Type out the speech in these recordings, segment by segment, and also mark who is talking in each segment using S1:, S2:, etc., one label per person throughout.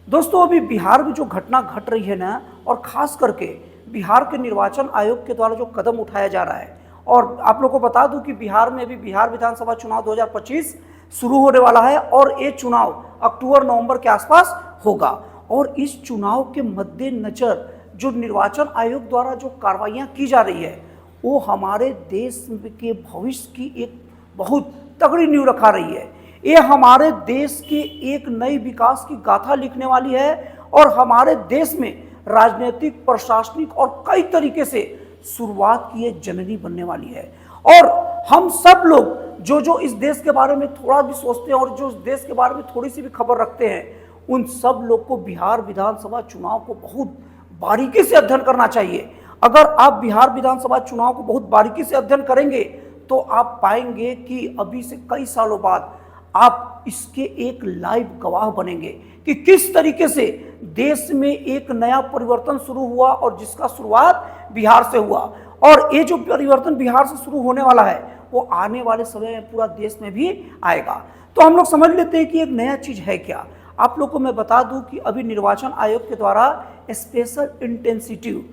S1: दोस्तों, अभी बिहार में जो घटना घट रही है ना, और ख़ास करके बिहार के निर्वाचन आयोग के द्वारा जो कदम उठाया जा रहा है, और आप लोगों को बता दूं कि बिहार में अभी बिहार विधानसभा चुनाव 2025 शुरू होने वाला है और ये चुनाव अक्टूबर-नवंबर के आसपास होगा। और इस चुनाव के मद्देनजर जो निर्वाचन आयोग द्वारा जो कार्रवाइयाँ की जा रही है, वो हमारे देश के भविष्य की एक बहुत तगड़ी नींव रखा रही है। ये हमारे देश के एक नई विकास की गाथा लिखने वाली है और हमारे देश में राजनीतिक, प्रशासनिक और कई तरीके से शुरुआत की ये जननी बनने वाली है। और हम सब लोग जो इस देश के बारे में थोड़ा भी सोचते हैं और जो इस देश के बारे में थोड़ी सी भी खबर रखते हैं, उन सब लोग को बिहार विधानसभा चुनाव को बहुत बारीकी से अध्ययन करना चाहिए। अगर आप बिहार विधानसभा चुनाव को बहुत बारीकी से अध्ययन करेंगे तो आप पाएंगे कि अभी से कई सालों बाद आप इसके एक लाइव गवाह बनेंगे कि किस तरीके से देश में एक नया परिवर्तन शुरू हुआ और जिसका शुरुआत बिहार से हुआ। और ये जो परिवर्तन बिहार से शुरू होने वाला है वो आने वाले समय में पूरा देश में भी आएगा। तो हम लोग समझ लेते हैं कि एक नया चीज़ है क्या। आप लोग को मैं बता दूं कि अभी निर्वाचन आयोग के द्वारा स्पेशल इंटेंसिव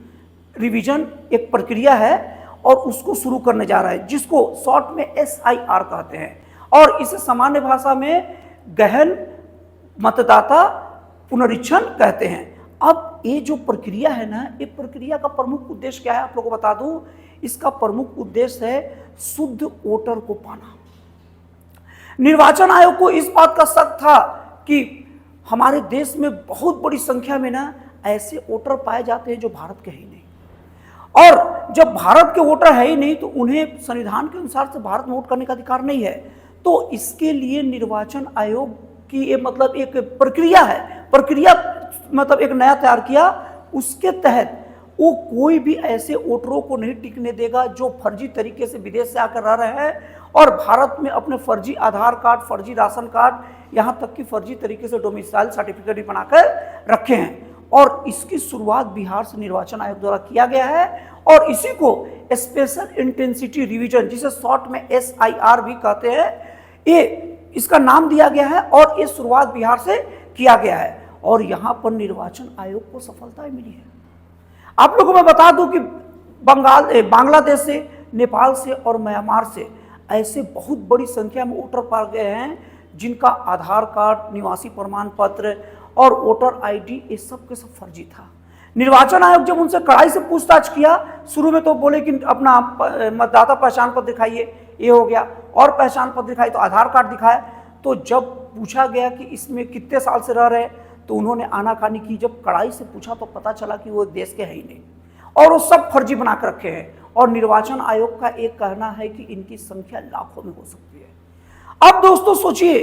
S1: रिवीजन एक प्रक्रिया है और उसको शुरू करने जा रहा है, जिसको शॉर्ट में SIR कहते हैं, और इसे सामान्य भाषा में गहन मतदाता पुनरीक्षण कहते हैं। अब ये जो प्रक्रिया है ना, ये प्रक्रिया का प्रमुख उद्देश्य क्या है आप लोगों को बता दूं। इसका प्रमुख उद्देश्य है शुद्ध वोटर को पाना। निर्वाचन आयोग को इस बात का शक था कि हमारे देश में बहुत बड़ी संख्या में ना ऐसे वोटर पाए जाते हैं जो भारत के ही नहीं, और जब भारत के वोटर है ही नहीं तो उन्हें संविधान के अनुसार से भारत में वोट करने का अधिकार नहीं है। तो इसके लिए निर्वाचन आयोग की ये मतलब एक प्रक्रिया मतलब एक नया तैयार किया। उसके तहत वो कोई भी ऐसे वोटरों को नहीं टिकने देगा जो फर्जी तरीके से विदेश से आकर रह रहे हैं और भारत में अपने फर्जी आधार कार्ड, फर्जी राशन कार्ड, यहाँ तक कि फर्जी तरीके से डोमिसाइल सर्टिफिकेट भी बनाकर रखे हैं। और इसकी शुरुआत बिहार से निर्वाचन आयोग द्वारा किया गया है और इसी को स्पेशल इंटेंसिटी रिवीजन, जिसे शॉर्ट में SIR भी कहते हैं, ये इसका नाम दिया गया है और ये शुरुआत बिहार से किया गया है और यहाँ पर निर्वाचन आयोग को सफलता मिली है। आप लोगों को मैं बता दूं कि बांग्लादेश से, नेपाल से और म्यांमार से ऐसे बहुत बड़ी संख्या में वोटर पाए गए हैं जिनका आधार कार्ड, निवासी प्रमाण पत्र और वोटर ID ये सब के सब फर्जी था। निर्वाचन आयोग जब उनसे कड़ाई से पूछताछ किया, शुरू में तो बोले कि अपना मतदाता पहचान पत्र दिखाइए, ये हो गया, और पहचान पत्र दिखाई तो आधार कार्ड दिखाया। तो जब पूछा गया कि इसमें कितने साल से रह रहे हैं तो उन्होंने आनाकानी की। जब कड़ाई से पूछा तो पता चला कि वो देश के है ही नहीं और वो सब फर्जी बना कर रखे हैं। और निर्वाचन आयोग का एक कहना है कि इनकी संख्या लाखों में हो सकती है। अब दोस्तों सोचिए,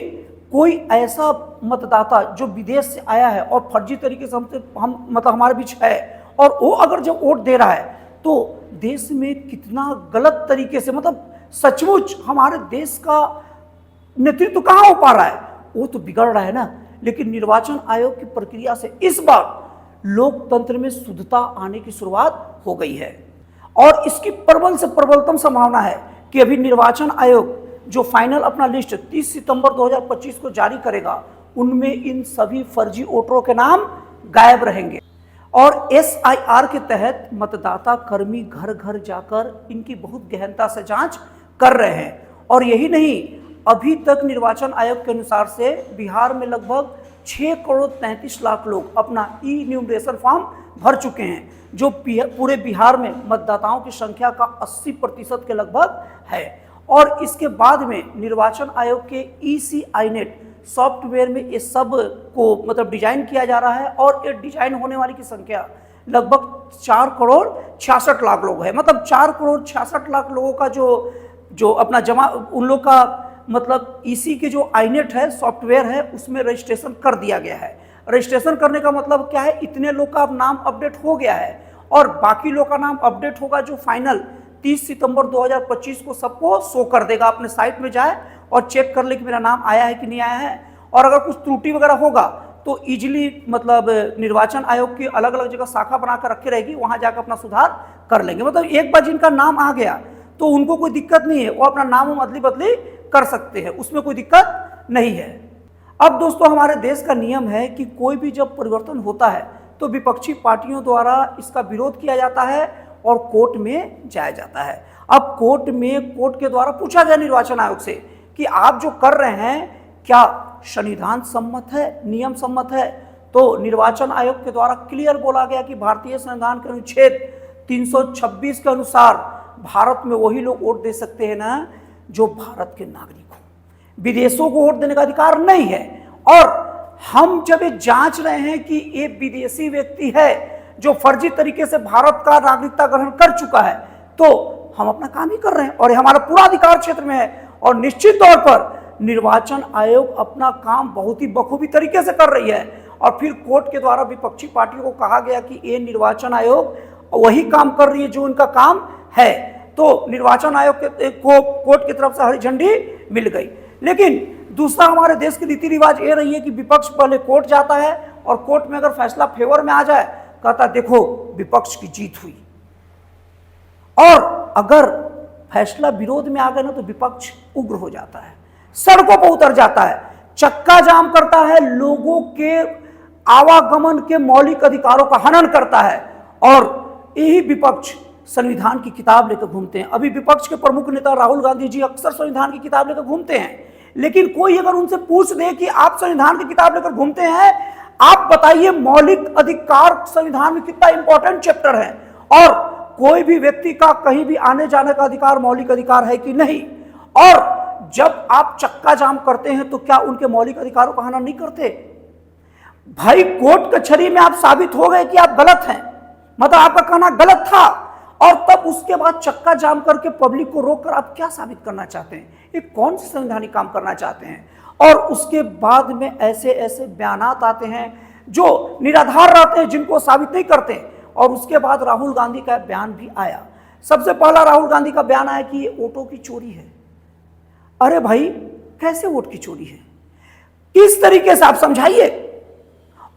S1: कोई ऐसा मतदाता जो विदेश से आया है और फर्जी तरीके से हम मतलब हमारे बीच है और वो अगर जब वोट दे रहा है तो देश में कितना गलत तरीके से, मतलब सचमुच हमारे देश का नेतृत्व कहाँ हो पा रहा है, वो तो बिगड़ रहा है ना। लेकिन निर्वाचन आयोग की प्रक्रिया से इस बार लोकतंत्र में शुद्धता आने की शुरुआत हो गई है और इसकी प्रबल से प्रबलतम संभावना है कि अभी निर्वाचन आयोग जो फाइनल अपना लिस्ट 30 सितंबर 2025 को जारी करेगा, उनमें इन सभी फर्जी वोटरों के नाम गायब रहेंगे। और SIR के तहत मतदाता कर्मी घर घर जाकर इनकी बहुत गहनता से जांच कर रहे हैं। और यही नहीं, अभी तक निर्वाचन आयोग के अनुसार से बिहार में लगभग 6 करोड़ 33 लाख लोग अपना ई-न्यूमरेशन फॉर्म भर चुके हैं, जो पूरे बिहार में मतदाताओं की संख्या का 80% के लगभग है। और इसके बाद में निर्वाचन आयोग के ECINET सॉफ्टवेयर में ये सब को मतलब डिजाइन किया जा रहा है और ये डिजाइन होने वाली की संख्या लगभग 4 करोड़ 66 लाख लोग है। मतलब 4 करोड़ 66 लाख लोगों का जो अपना जमा, उन लोग का मतलब EC के जो INET है सॉफ्टवेयर है उसमें रजिस्ट्रेशन कर दिया गया है। रजिस्ट्रेशन करने का मतलब क्या है, इतने लोग का अब नाम अपडेट हो गया है और बाकी लोग का नाम अपडेट होगा जो फाइनल 30 सितंबर 2025 को सबको शो कर देगा। अपने साइट में जाए और चेक कर ले कि मेरा नाम आया है कि नहीं आया है, और अगर कुछ त्रुटि वगैरह होगा तो इजीली मतलब निर्वाचन आयोग की अलग अलग जगह शाखा बनाकर रखी रहेगी, वहां जाकर अपना सुधार कर लेंगे। मतलब एक बार जिनका नाम आ गया तो उनको कोई दिक्कत नहीं है, वो अपना नाम अदली बदली कर सकते हैं, उसमें कोई दिक्कत नहीं है। अब दोस्तों हमारे देश का नियम है कि कोई भी जब परिवर्तन होता है तो विपक्षी पार्टियों द्वारा इसका विरोध किया जाता है और कोर्ट में जाया जाता है। अब कोर्ट के द्वारा पूछा गया निर्वाचन आयोग से कि आप जो कर रहे हैं क्या संविधान सम्मत है, नियम सम्मत है। तो निर्वाचन आयोग के द्वारा क्लियर बोला गया कि भारतीय संविधान के अनुच्छेद 326 के अनुसार भारत में वही लोग वोट दे सकते हैं ना जो भारत के नागरिक हो, विदेशों को वोट देने का अधिकार नहीं है। और हम जब ये जांच रहे हैं कि ये विदेशी व्यक्ति है जो फर्जी तरीके से भारत का नागरिकता ग्रहण कर चुका है, तो हम अपना काम ही कर रहे हैं और ये हमारा पूरा अधिकार क्षेत्र में है। और निश्चित तौर पर निर्वाचन आयोग अपना काम बहुत ही बखूबी तरीके से कर रही है। और फिर कोर्ट के द्वारा विपक्षी पार्टियों को कहा गया कि ये निर्वाचन आयोग वही काम कर रही है जो उनका काम है। तो निर्वाचन आयोग को कोर्ट की तरफ से हरी झंडी मिल गई। लेकिन दूसरा हमारे देश की रीति रिवाज ये रही है कि विपक्ष पहले कोर्ट जाता है और कोर्ट में अगर फैसला फेवर में आ जाए कहता देखो विपक्ष की जीत हुई, और अगर फैसला विरोध में आ गया ना तो विपक्ष उग्र हो जाता है, सड़कों पर उतर जाता है, चक्का जाम करता है, लोगों के आवागमन के मौलिक अधिकारों का हनन करता है। और यही विपक्ष संविधान की किताब लेकर घूमते हैं। अभी विपक्ष के प्रमुख नेता राहुल गांधी जी अक्सर संविधान की किताब लेकर घूमते हैं, लेकिन कोई अगर उनसे पूछ दे कि आप संविधान की किताब लेकर घूमते हैं, आप बताइए मौलिक अधिकार संविधान में कितना इंपॉर्टेंट चैप्टर है और कोई भी व्यक्ति का कहीं भी आने जाने का अधिकार मौलिक अधिकार है कि नहीं। और जब आप चक्का जाम करते हैं तो क्या उनके मौलिक अधिकारों का हनन नहीं करते? भाई कोर्ट कचहरी में आप साबित हो गए कि आप गलत हैं, मतलब आपका कहना गलत था, और तब उसके बाद चक्का जाम करके पब्लिक को रोककर आप क्या साबित करना चाहते हैं? ये कौन से संवैधानिक काम करना चाहते हैं? और उसके बाद में ऐसे ऐसे बयानात आते हैं जो निराधार रहते हैं, जिनको साबित नहीं करते। और उसके बाद राहुल गांधी का बयान भी आया। सबसे पहला राहुल गांधी का बयान आया कि ये वोटों की चोरी है। अरे भाई कैसे वोट की चोरी है, किस तरीके से आप समझाइए।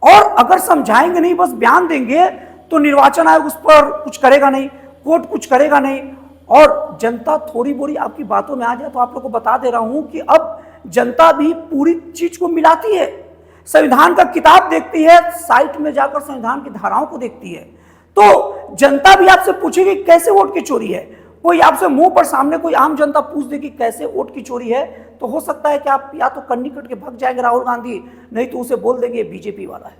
S1: और अगर समझाएंगे नहीं, बस बयान देंगे, तो निर्वाचन आयोग उस पर कुछ करेगा नहीं, कोर्ट कुछ करेगा नहीं, और जनता थोड़ी बोरी आपकी बातों में आ जाए। तो आप लोग को बता दे रहा हूं कि अब जनता भी पूरी चीज को मिलाती है, संविधान का किताब देखती है, साइट में जाकर संविधान की धाराओं को देखती है। तो जनता भी आपसे पूछेगी कैसे वोट की चोरी है। कोई आपसे मुंह पर सामने कोई आम जनता पूछ देगी कैसे वोट की चोरी है, तो हो सकता है कि आप या तो कन्नी कट के भाग जाएंगे राहुल गांधी, नहीं तो उसे बोल देंगे बीजेपी वाला है।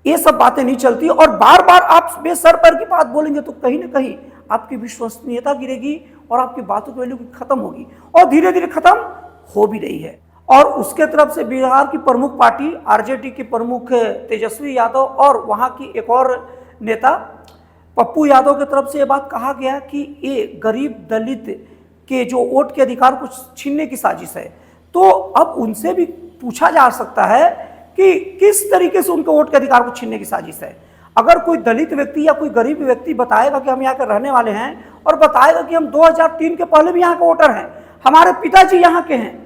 S1: ये सब बातें नहीं चलती, और बार बार आप बेसर पैर की बात बोलेंगे तो कहीं ना कहीं आपकी विश्वसनीयता गिरेगी और आपकी बातों की वैल्यू खत्म होगी, और धीरे धीरे खत्म हो भी रही है। और उसके तरफ से बिहार की प्रमुख पार्टी आरजेडी की प्रमुख तेजस्वी यादव और वहां की एक और नेता पप्पू यादव की तरफ से ये बात कहा गया कि ये गरीब दलित के जो वोट के अधिकार को छीनने की साजिश है। तो अब उनसे भी पूछा जा सकता है कि किस तरीके से उनके वोट के अधिकार को छीनने की साजिश है। अगर कोई दलित व्यक्ति या कोई गरीब व्यक्ति बताएगा कि हम यहाँ के रहने वाले हैं और बताएगा कि हम 2003 के पहले भी यहाँ के वोटर हैं, हमारे पिताजी यहाँ के हैं,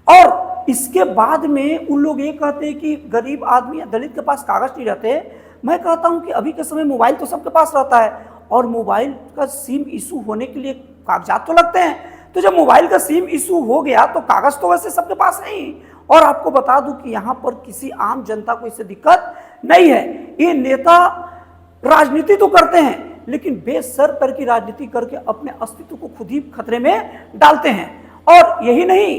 S1: और इसके बाद में उन लोग ये कहते हैं कि गरीब आदमी या दलित के पास कागज नहीं रहते। मैं कहता हूं कि अभी के समय मोबाइल तो सबके पास रहता है, और मोबाइल का सिम इशू होने के लिए कागजात तो लगते हैं। तो जब मोबाइल का सिम इशू हो गया तो कागज तो वैसे सबके पास नहीं। और आपको बता दूं कि यहाँ पर किसी आम जनता को इससे दिक्कत नहीं है। ये नेता राजनीति तो करते हैं, लेकिन बेसर पर की राजनीति करके अपने अस्तित्व को खुद ही खतरे में डालते हैं। और यही नहीं,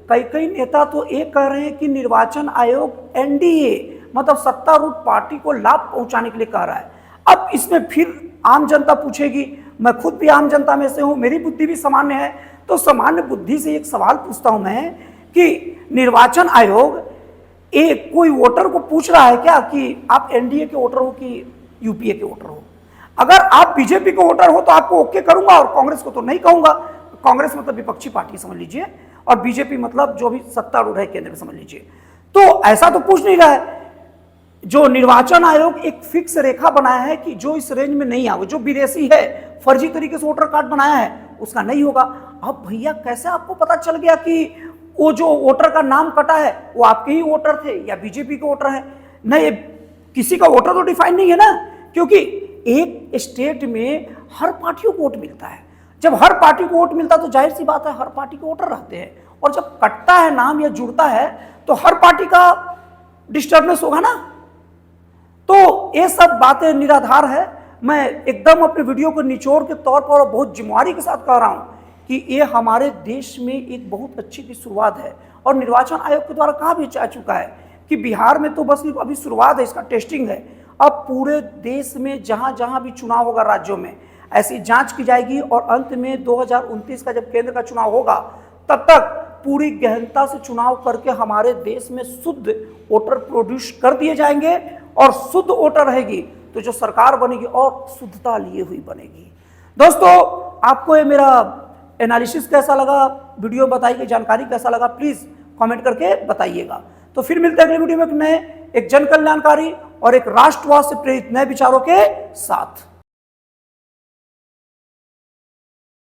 S1: कई नेता तो ये कह रहे हैं कि निर्वाचन आयोग एनडीए मतलब सत्तारूढ़ पार्टी को लाभ पहुंचाने के लिए कह रहा है। अब इसमें फिर आम जनता पूछेगी, मैं खुद भी आम जनता में से हूं, मेरी बुद्धि भी सामान्य है, तो सामान्य बुद्धि से एक सवाल पूछता हूं मैं कि निर्वाचन आयोग एक कोई वोटर को पूछ रहा है क्या कि आप एनडीए के वोटर हो कि यूपीए के वोटर हो? अगर आप बीजेपी के वोटर हो तो आपको ओके करूंगा और कांग्रेस को तो नहीं कहूंगा। कांग्रेस मतलब विपक्षी पार्टी समझ लीजिए, और बीजेपी मतलब जो भी सत्तारूढ़ है केंद्र में समझ लीजिए। तो ऐसा तो पूछ नहीं रहा है। जो निर्वाचन आयोग एक फिक्स रेखा बनाया है कि जो इस रेंज में नहीं आवे, जो विदेशी है, फर्जी तरीके से वोटर कार्ड बनाया है, उसका नहीं होगा। अब भैया कैसे आपको पता चल गया कि वो जो वोटर का नाम कटा है वो आपके ही वोटर थे या बीजेपी के वोटर हैं? नहीं, किसी का वोटर तो डिफाइन नहीं है ना, क्योंकि एक स्टेट में हर पार्टियों को वोट मिलता है। जब हर पार्टी को वोट मिलता है तो जाहिर सी बात है हर पार्टी के वोटर रहते हैं, और जब कटता है नाम या जुड़ता है तो हर पार्टी का डिस्टर्बेंस होगा ना। तो ये सब बातें निराधार है। मैं एकदम अपने वीडियो को निचोड़ के तौर पर और बहुत जिम्मेवारी के साथ कह रहा हूं कि ये हमारे देश में एक बहुत अच्छी की शुरुआत है। और निर्वाचन आयोग के द्वारा कहा भी जा चुका है कि बिहार में तो बस अभी शुरुआत है, इसका टेस्टिंग है। अब पूरे देश में जहां जहां भी चुनाव होगा राज्यों में ऐसी जांच की जाएगी और अंत में 2029 का जब केंद्र का चुनाव होगा तब तक पूरी गहनता से चुनाव करके हमारे देश में शुद्ध वोटर प्रोड्यूस कर दिए जाएंगे। और शुद्ध वोटर रहेगी तो जो सरकार बनेगी और शुद्धता लिए हुई बनेगी। दोस्तों, आपको ये मेरा एनालिसिस कैसा लगा, वीडियो बताइए, जानकारी कैसा लगा, प्लीज कमेंट करके बताइएगा। तो फिर मिलते हैं अगले वीडियो में एक नए, एक जन कल्याणकारी और एक राष्ट्रवाद से प्रेरित नए विचारों के साथ।